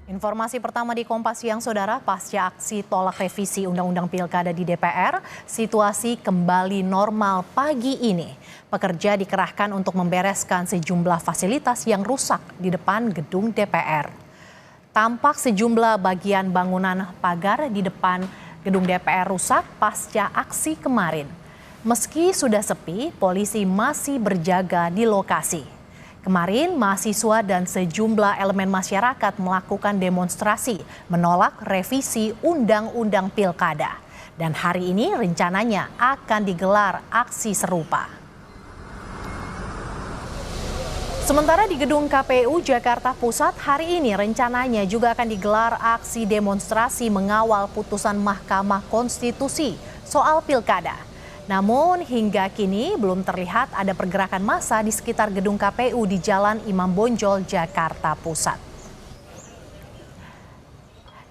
Informasi pertama di Kompas Siang, Saudara, pasca aksi tolak revisi Undang-Undang Pilkada di DPR, situasi kembali normal pagi ini. Pekerja dikerahkan untuk membereskan sejumlah fasilitas yang rusak di depan gedung DPR. Tampak sejumlah bagian bangunan pagar di depan gedung DPR rusak pasca aksi kemarin. Meski sudah sepi, polisi masih berjaga di lokasi. Kemarin, mahasiswa dan sejumlah elemen masyarakat melakukan demonstrasi menolak revisi Undang-Undang Pilkada. Dan hari ini rencananya akan digelar aksi serupa. Sementara di gedung KPU Jakarta Pusat, hari ini rencananya juga akan digelar aksi demonstrasi mengawal putusan Mahkamah Konstitusi soal Pilkada. Namun hingga kini belum terlihat ada pergerakan massa di sekitar gedung KPU di Jalan Imam Bonjol, Jakarta Pusat.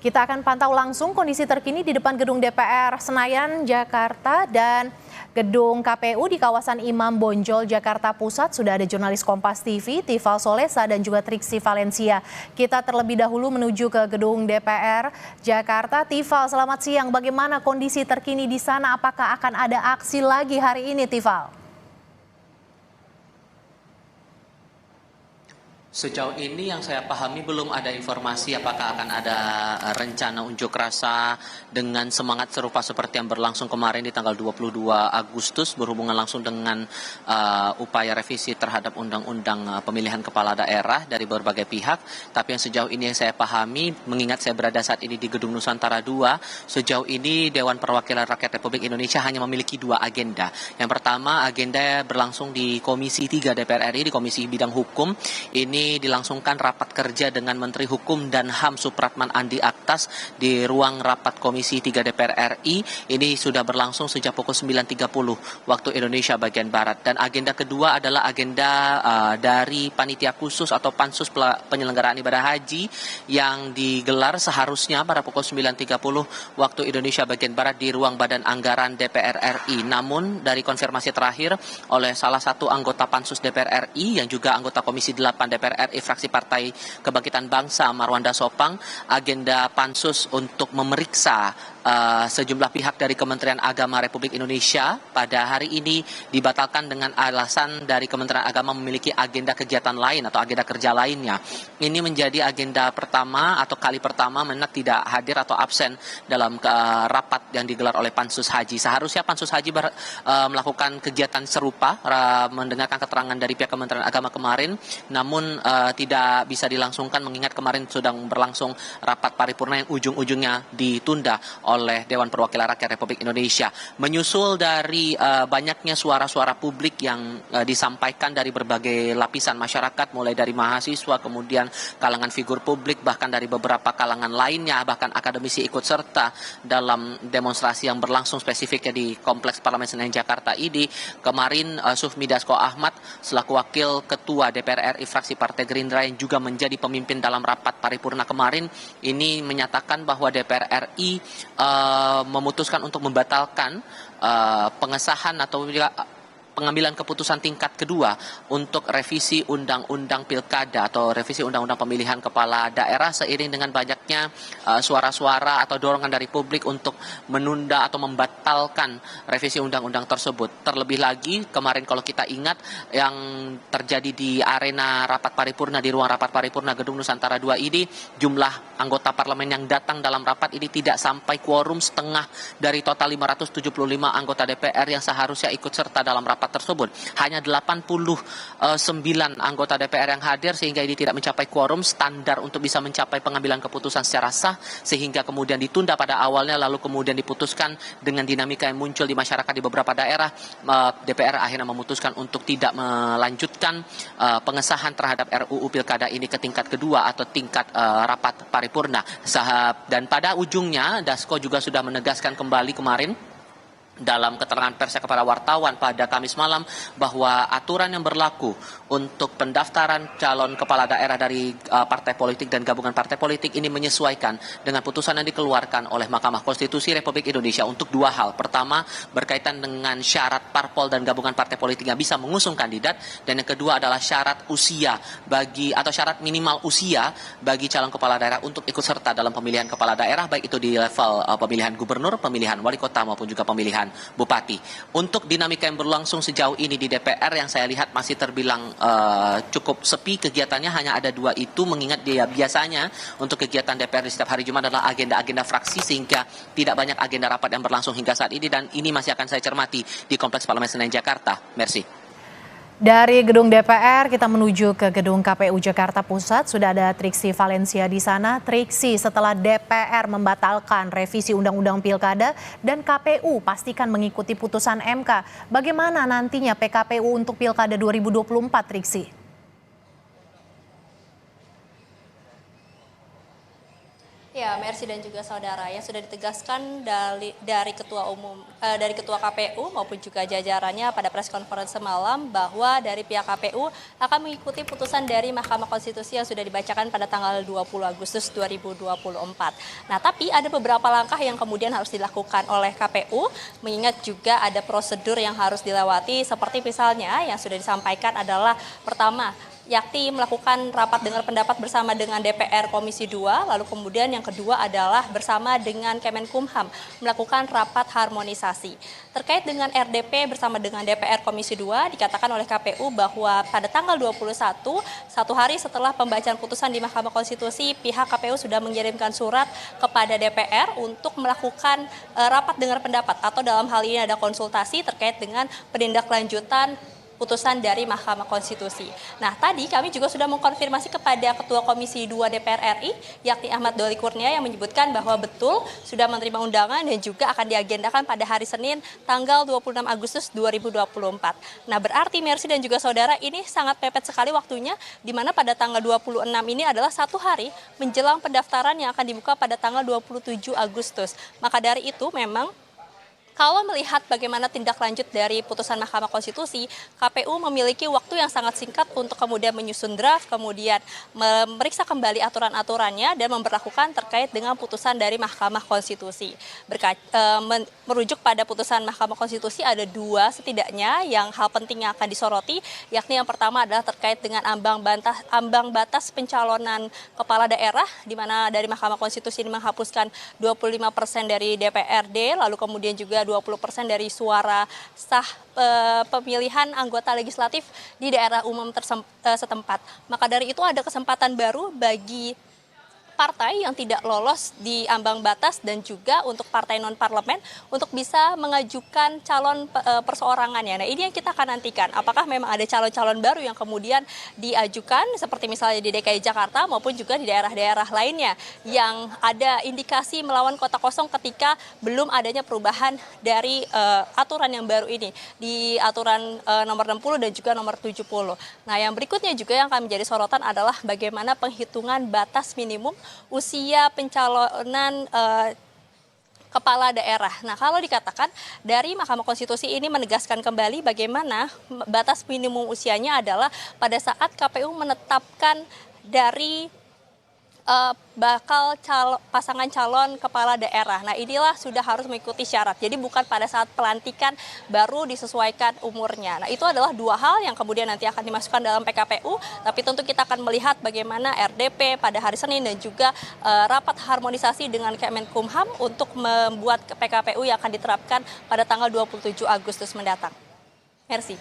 Kita akan pantau langsung kondisi terkini di depan gedung DPR Senayan, Jakarta dan gedung KPU di kawasan Imam Bonjol, Jakarta Pusat. Sudah ada jurnalis Kompas TV, Tifal Solesa dan juga Triksi Valencia. Kita terlebih dahulu menuju ke gedung DPR Jakarta. Tifal, selamat siang. Bagaimana kondisi terkini di sana? Apakah akan ada aksi lagi hari ini, Tifal? Sejauh ini yang saya pahami belum ada informasi apakah akan ada rencana unjuk rasa dengan semangat serupa seperti yang berlangsung kemarin di tanggal 22 Agustus berhubungan langsung dengan upaya revisi terhadap Undang-Undang Pemilihan Kepala Daerah dari berbagai pihak. Tapi yang sejauh ini yang saya pahami, mengingat saya berada saat ini di Gedung Nusantara II, sejauh ini Dewan Perwakilan Rakyat Republik Indonesia hanya memiliki dua agenda. Yang pertama, agenda berlangsung di Komisi 3 DPR RI, di Komisi Bidang Hukum. Ini dilangsungkan rapat kerja dengan Menteri Hukum dan HAM Supratman Andi Aktas di ruang rapat Komisi 3 DPR RI. Ini sudah berlangsung sejak pukul 9.30 waktu Indonesia bagian Barat. Dan agenda kedua adalah agenda dari Panitia Khusus atau Pansus Penyelenggaraan Ibadah Haji yang digelar seharusnya pada pukul 9.30 waktu Indonesia bagian Barat di ruang Badan Anggaran DPR RI. Namun dari konfirmasi terakhir oleh salah satu anggota Pansus DPR RI yang juga anggota Komisi 8 DPR RI fraksi Partai Kebangkitan Bangsa Marwanda Sopang, agenda Pansus untuk memeriksa sejumlah pihak dari Kementerian Agama Republik Indonesia pada hari ini dibatalkan dengan alasan dari Kementerian Agama memiliki agenda kegiatan lain atau agenda kerja lainnya. Ini menjadi agenda pertama atau kali pertama Menak tidak hadir atau absen dalam rapat yang digelar oleh Pansus Haji. Seharusnya Pansus Haji melakukan kegiatan serupa, mendengarkan keterangan dari pihak Kementerian Agama kemarin, namun tidak bisa dilangsungkan mengingat kemarin sedang berlangsung rapat paripurna yang ujung-ujungnya ditunda oleh Dewan Perwakilan Rakyat Republik Indonesia. Menyusul dari banyaknya suara-suara publik yang disampaikan dari berbagai lapisan masyarakat, mulai dari mahasiswa, kemudian kalangan figur publik, bahkan dari beberapa kalangan lainnya, bahkan akademisi ikut serta dalam demonstrasi yang berlangsung spesifiknya di Kompleks Parlemen Senayan Jakarta ini. Kemarin Sufmi Dasko Ahmad selaku Wakil Ketua DPR RI fraksi Partai Gerindra yang juga menjadi pemimpin dalam rapat paripurna kemarin ini menyatakan bahwa DPR RI memutuskan untuk membatalkan pengesahan atau pengambilan keputusan tingkat kedua untuk revisi Undang-Undang Pilkada atau revisi Undang-Undang Pemilihan Kepala Daerah seiring dengan banyaknya suara-suara atau dorongan dari publik untuk menunda atau membatalkan revisi Undang-Undang tersebut. Terlebih lagi kemarin kalau kita ingat yang terjadi di arena rapat paripurna di ruang rapat paripurna Gedung Nusantara II ini, jumlah anggota parlemen yang datang dalam rapat ini tidak sampai quorum setengah dari total 575 anggota DPR yang seharusnya ikut serta dalam rapat tersebut. Hanya 89 anggota DPR yang hadir sehingga ini tidak mencapai quorum standar untuk bisa mencapai pengambilan keputusan secara sah, sehingga kemudian ditunda pada awalnya lalu kemudian diputuskan dengan dinamika yang muncul di masyarakat di beberapa daerah. DPR akhirnya memutuskan untuk tidak melanjutkan pengesahan terhadap RUU Pilkada ini ke tingkat kedua atau tingkat rapat paripurna. Dan pada ujungnya Dasko juga sudah menegaskan kembali kemarin dalam keterangan persnya kepada wartawan pada Kamis malam bahwa aturan yang berlaku untuk pendaftaran calon kepala daerah dari partai politik dan gabungan partai politik ini menyesuaikan dengan putusan yang dikeluarkan oleh Mahkamah Konstitusi Republik Indonesia untuk dua hal. Pertama, berkaitan dengan syarat parpol dan gabungan partai politik yang bisa mengusung kandidat, dan yang kedua adalah syarat usia atau syarat minimal usia bagi calon kepala daerah untuk ikut serta dalam pemilihan kepala daerah, baik itu di level pemilihan gubernur, pemilihan wali kota maupun juga pemilihan bupati. Untuk dinamika yang berlangsung sejauh ini di DPR yang saya lihat masih terbilang cukup sepi kegiatannya, hanya ada dua itu, mengingat dia biasanya untuk kegiatan DPR di setiap hari Jumat adalah agenda-agenda fraksi, sehingga tidak banyak agenda rapat yang berlangsung hingga saat ini, dan ini masih akan saya cermati di Kompleks Parlemen Senayan Jakarta. Merci. Dari gedung DPR kita menuju ke gedung KPU Jakarta Pusat. Sudah ada Triksi Valencia di sana. Triksi, setelah DPR membatalkan revisi Undang-Undang Pilkada dan KPU pastikan mengikuti putusan MK, bagaimana nantinya PKPU untuk Pilkada 2024, Triksi? Ya, Mercy dan juga saudara, yang sudah ditegaskan dari Ketua KPU maupun juga jajarannya pada press conference semalam bahwa dari pihak KPU akan mengikuti putusan dari Mahkamah Konstitusi yang sudah dibacakan pada tanggal 20 Agustus 2024. Nah, tapi ada beberapa langkah yang kemudian harus dilakukan oleh KPU, mengingat juga ada prosedur yang harus dilewati, seperti misalnya yang sudah disampaikan adalah pertama, yakni melakukan rapat dengar pendapat bersama dengan DPR Komisi 2, lalu kemudian yang kedua adalah bersama dengan Kemenkumham melakukan rapat harmonisasi. Terkait dengan RDP bersama dengan DPR Komisi 2, dikatakan oleh KPU bahwa pada tanggal 21, satu hari setelah pembacaan putusan di Mahkamah Konstitusi, pihak KPU sudah mengirimkan surat kepada DPR untuk melakukan rapat dengar pendapat, atau dalam hal ini ada konsultasi terkait dengan penindaklanjutan putusan dari Mahkamah Konstitusi. Nah, tadi kami juga sudah mengkonfirmasi kepada Ketua Komisi 2 DPR RI, yakni Ahmad Doli Kurnia, yang menyebutkan bahwa betul sudah menerima undangan dan juga akan diagendakan pada hari Senin tanggal 26 Agustus 2024. Nah, berarti Mercy dan juga saudara, ini sangat mepet sekali waktunya, di mana pada tanggal 26 ini adalah satu hari menjelang pendaftaran yang akan dibuka pada tanggal 27 Agustus. Maka dari itu memang kalau melihat bagaimana tindak lanjut dari putusan Mahkamah Konstitusi, KPU memiliki waktu yang sangat singkat untuk kemudian menyusun draft, kemudian memeriksa kembali aturan-aturannya dan memberlakukan terkait dengan putusan dari Mahkamah Konstitusi. Merujuk pada putusan Mahkamah Konstitusi ada dua setidaknya yang hal penting yang akan disoroti, yakni yang pertama adalah terkait dengan ambang batas pencalonan kepala daerah, di mana dari Mahkamah Konstitusi ini menghapuskan 25% dari DPRD, lalu kemudian juga 20% dari suara sah pemilihan anggota legislatif di daerah umum setempat. Maka dari itu ada kesempatan baru bagi partai yang tidak lolos di ambang batas dan juga untuk partai non-parlemen untuk bisa mengajukan calon perseorangannya. Nah, ini yang kita akan nantikan. Apakah memang ada calon-calon baru yang kemudian diajukan seperti misalnya di DKI Jakarta maupun juga di daerah-daerah lainnya yang ada indikasi melawan kota kosong ketika belum adanya perubahan dari aturan yang baru ini di aturan nomor 60 dan juga nomor 70. Nah, yang berikutnya juga yang akan menjadi sorotan adalah bagaimana penghitungan batas minimum usia pencalonan kepala daerah. Nah, kalau dikatakan dari Mahkamah Konstitusi ini menegaskan kembali bagaimana batas minimum usianya adalah pada saat KPU menetapkan dari bakal pasangan calon kepala daerah. Nah, inilah sudah harus mengikuti syarat. Jadi bukan pada saat pelantikan baru disesuaikan umurnya. Nah, itu adalah dua hal yang kemudian nanti akan dimasukkan dalam PKPU. Tapi tentu kita akan melihat bagaimana RDP pada hari Senin dan juga rapat harmonisasi dengan Kemenkumham untuk membuat PKPU yang akan diterapkan pada tanggal 27 Agustus mendatang. Merci.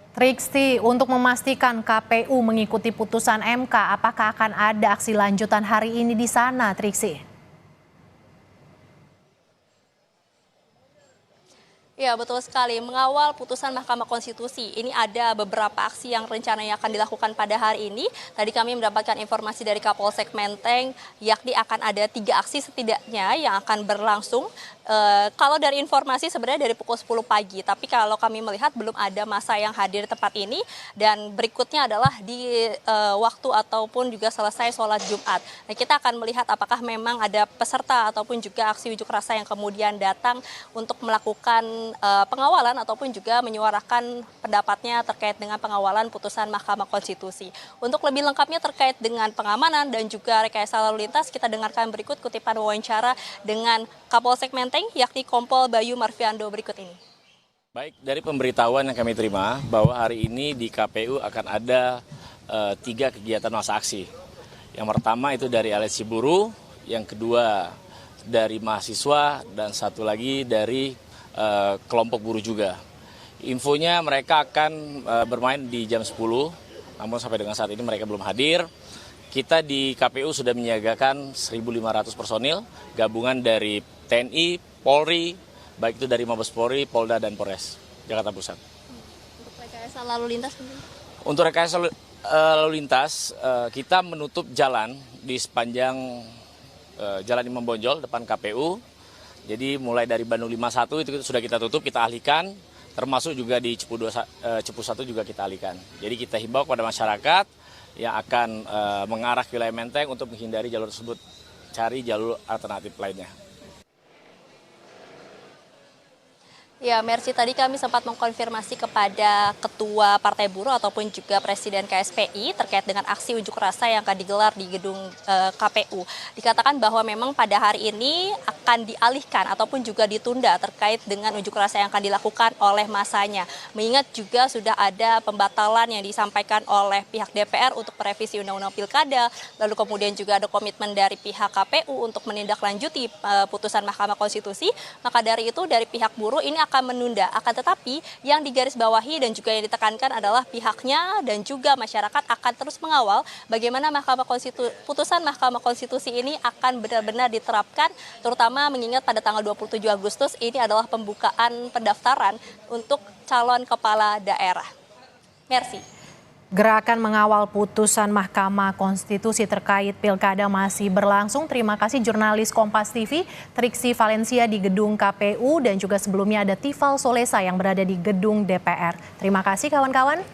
Triksi, untuk memastikan KPU mengikuti putusan MK, apakah akan ada aksi lanjutan hari ini di sana, Triksi? Ya, betul sekali. Mengawal putusan Mahkamah Konstitusi, ini ada beberapa aksi yang rencananya akan dilakukan pada hari ini. Tadi kami mendapatkan informasi dari Kapolsek Menteng, yakni akan ada 3 aksi setidaknya yang akan berlangsung. Kalau dari informasi sebenarnya dari pukul 10 pagi, tapi kalau kami melihat belum ada masa yang hadir di tempat ini. Dan berikutnya adalah di waktu ataupun juga selesai sholat Jumat. Nah, kita akan melihat apakah memang ada peserta ataupun juga aksi unjuk rasa yang kemudian datang untuk melakukan pengawalan ataupun juga menyuarakan pendapatnya terkait dengan pengawalan putusan Mahkamah Konstitusi. Untuk lebih lengkapnya terkait dengan pengamanan dan juga rekayasa lalu lintas, kita dengarkan berikut kutipan wawancara dengan Kapolsek Menteng, yakni Kompol Bayu Marviando berikut ini. Baik, dari pemberitahuan yang kami terima bahwa hari ini di KPU akan ada 3 kegiatan masa aksi. Yang pertama itu dari aliansi buruh, yang kedua dari mahasiswa, dan satu lagi dari kelompok buruh juga. Infonya mereka akan bermain di jam 10, namun sampai dengan saat ini mereka belum hadir. Kita di KPU sudah menyiagakan 1.500 personil, gabungan dari TNI, Polri, baik itu dari Mabes Polri, Polda, dan Polres Jakarta Pusat. Untuk rekayasa lalu lintas? Untuk rekayasa lalu lintas, kita menutup jalan di sepanjang Jalan Imam Bonjol depan KPU. Jadi mulai dari Bandung 51 itu sudah kita tutup, kita alihkan, termasuk juga di Cepu 1 juga kita alihkan. Jadi kita himbau kepada masyarakat yang akan mengarah ke wilayah Menteng untuk menghindari jalur tersebut, cari jalur alternatif lainnya. Ya, Mercy, tadi kami sempat mengkonfirmasi kepada Ketua Partai Buruh ataupun juga Presiden KSPI terkait dengan aksi unjuk rasa yang akan digelar di gedung KPU. Dikatakan bahwa memang pada hari ini akan dialihkan ataupun juga ditunda terkait dengan unjuk rasa yang akan dilakukan oleh masanya. Mengingat juga sudah ada pembatalan yang disampaikan oleh pihak DPR untuk merevisi Undang-Undang Pilkada, lalu kemudian juga ada komitmen dari pihak KPU untuk menindaklanjuti putusan Mahkamah Konstitusi. Maka dari itu dari pihak buruh ini akan menunda, akan tetapi yang digarisbawahi dan juga yang ditekankan adalah pihaknya dan juga masyarakat akan terus mengawal bagaimana putusan Mahkamah Konstitusi ini akan benar-benar diterapkan, terutama mengingat pada tanggal 27 Agustus ini adalah pembukaan pendaftaran untuk calon kepala daerah. Mercy. Gerakan mengawal putusan Mahkamah Konstitusi terkait pilkada masih berlangsung. Terima kasih jurnalis Kompas TV, Triksi Valencia di gedung KPU, dan juga sebelumnya ada Tifal Solesa yang berada di gedung DPR. Terima kasih kawan-kawan.